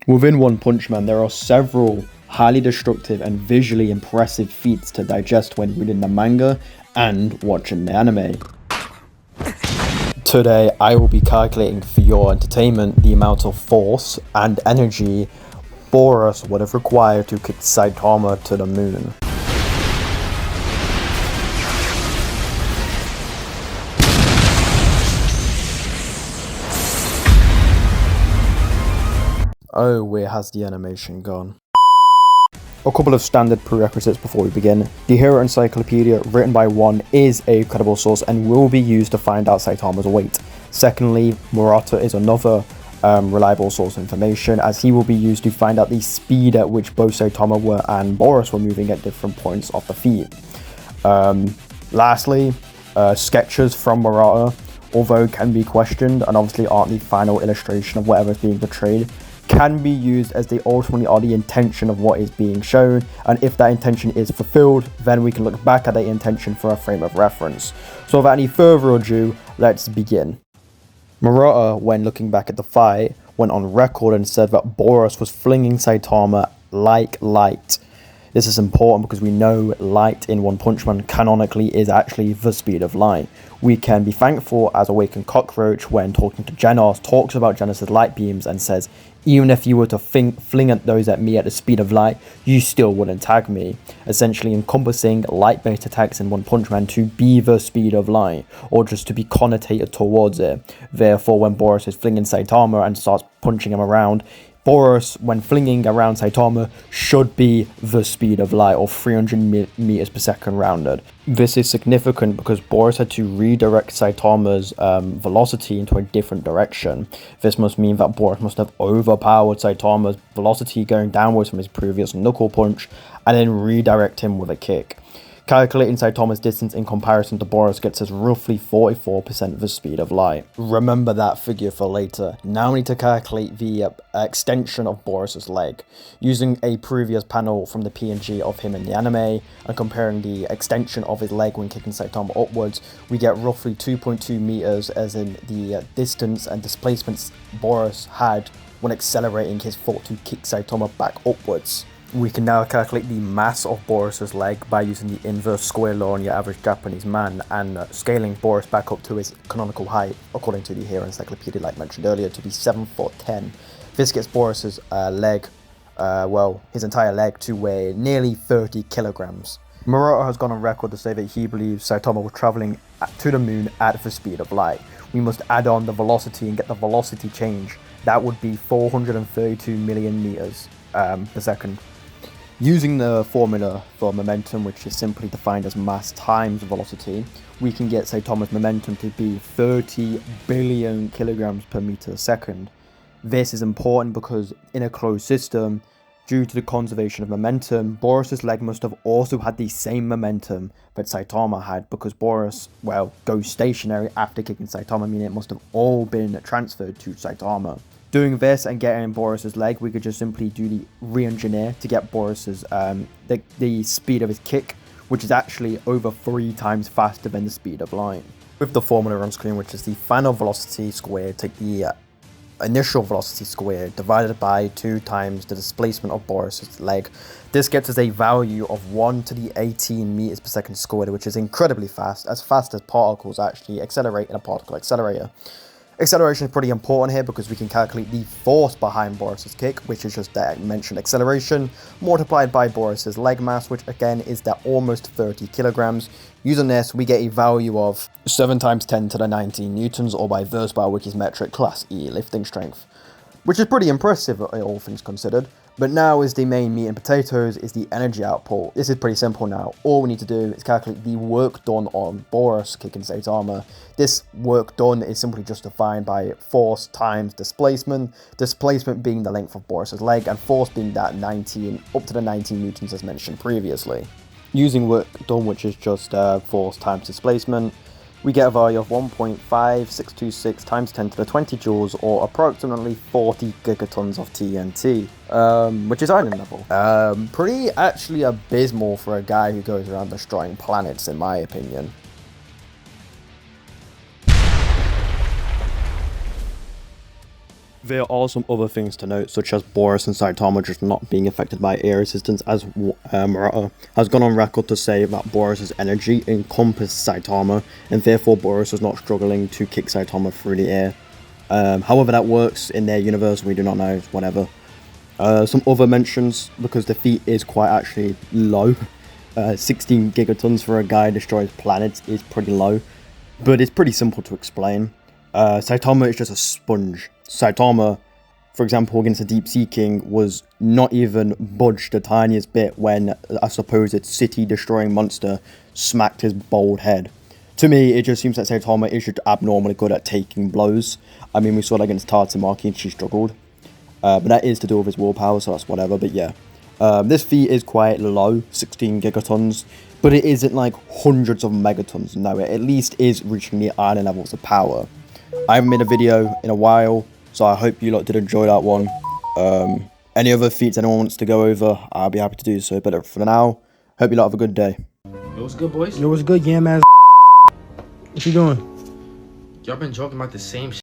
Within One Punch Man, there are several highly destructive and visually impressive feats to digest when reading the manga and watching the anime. Today, I will be calculating for your entertainment the amount of force and energy Boros would have required to kick Saitama to the moon. Oh, where has the animation gone? A couple of standard prerequisites before we begin. The Hero Encyclopedia, written by One, is a credible source and will be used to find out Saitama's weight. Secondly, Murata is another reliable source of information, as he will be used to find out the speed at which both Saitama and Boros were moving at different points of the feat. Lastly, sketches from Murata, although can be questioned and obviously aren't the final illustration of whatever is being portrayed, can be used as they ultimately are the intention of what is being shown, and if that intention is fulfilled, then we can look back at that intention for a frame of reference. So without any further ado, let's begin. Murata, when looking back at the fight, went on record and said that Boros was flinging Saitama like light. This is important because we know light in One Punch Man canonically is actually the speed of light. We can be thankful as Awakened Cockroach, when talking to Genos, talks about Genos' light beams and says, even if you were to fling at those at me at the speed of light, you still wouldn't tag me. Essentially encompassing light-based attacks in One Punch Man to be the speed of light, or just to be connotated towards it. Therefore, when Boros is flinging Saitama and starts punching him around, Boros, when flinging around Saitama, should be the speed of light, or 300 meters per second rounded. This is significant because Boros had to redirect Saitama's velocity into a different direction. This must mean that Boros must have overpowered Saitama's velocity going downwards from his previous knuckle punch, and then redirect him with a kick. Calculating Saitama's distance in comparison to Boros gets us roughly 44% the speed of light. Remember that figure for later. Now we need to calculate the extension of Boros' leg. Using a previous panel from the PNG of him in the anime, and comparing the extension of his leg when kicking Saitama upwards, we get roughly 2.2 meters as in the distance and displacements Boros had when accelerating his foot to kick Saitama back upwards. We can now calculate the mass of Boros' leg by using the inverse square law on your average Japanese man and scaling Boros back up to his canonical height, according to the Hero Encyclopedia like mentioned earlier, to be 7'10". This gets Boros' leg, his entire leg, to weigh nearly 30 kilograms. Murata has gone on record to say that he believes Saitama was travelling to the moon at the speed of light. We must add on the velocity and get the velocity change. That would be 432 million meters per second. Using the formula for momentum, which is simply defined as mass times velocity, we can get Saitama's momentum to be 30 billion kilograms per meter a second. This is important because in a closed system, due to the conservation of momentum, Boros' leg must have also had the same momentum that Saitama had, because Boros, goes stationary after kicking Saitama, meaning it must have all been transferred to Saitama. Doing this and getting Boros' leg, we could just simply do the re-engineer to get Boros' the speed of his kick, which is actually over 3 times faster than the speed of light. With the formula on screen, which is the final velocity squared, take the initial velocity squared divided by 2 times the displacement of Boros' leg. This gets us a value of 1 to the 18 meters per second squared, which is incredibly fast as particles actually accelerate in a particle accelerator. Acceleration is pretty important here because we can calculate the force behind Boros' kick, which is just that mentioned acceleration, multiplied by Boros' leg mass, which again is that almost 30 kilograms. Using this, we get a value of 7 times 10 to the 19 newtons, or by Versbar Wiki's metric, Class E lifting strength, which is pretty impressive all things considered. But now is the main meat and potatoes, is the energy output. This is pretty simple now. All we need to do is calculate the work done on Boros kicking Saitama. This work done is simply just defined by force times displacement. Displacement being the length of Boros' leg, and force being that 19, up to the 19 newtons as mentioned previously. Using work done, which is just force times displacement, we get a value of 1.5626 times 10 to the 20 joules, or approximately 40 gigatons of TNT, which is island level. Pretty actually abysmal for a guy who goes around destroying planets, in my opinion. There are some other things to note, such as Boros and Saitama just not being affected by air resistance, as Murata has gone on record to say that Boros' energy encompassed Saitama, and therefore Boros was not struggling to kick Saitama through the air. However that works in their universe, we do not know, whatever. Some other mentions, because the feat is quite actually low. 16 gigatons for a guy who destroys planets is pretty low, but it's pretty simple to explain. Saitama is just a sponge. Saitama, for example, against the Deep Sea King, was not even budged the tiniest bit when a supposed city-destroying monster smacked his bald head. To me, it just seems that Saitama is just abnormally good at taking blows. I mean, we saw that against Tatsumaki and she struggled. But that is to do with his willpower, so that's whatever, but yeah. This feat is quite low, 16 gigatons, but it isn't like hundreds of megatons. No, it at least is reaching the iron levels of power. I haven't made a video in a while, so I hope you lot did enjoy that one. Any other feats anyone wants to go over, I'll be happy to do so. But for now, hope you lot have a good day. Yo, what's good, boys? Yo, what's good, yam ass? What you doing? Y'all been joking about the same shit.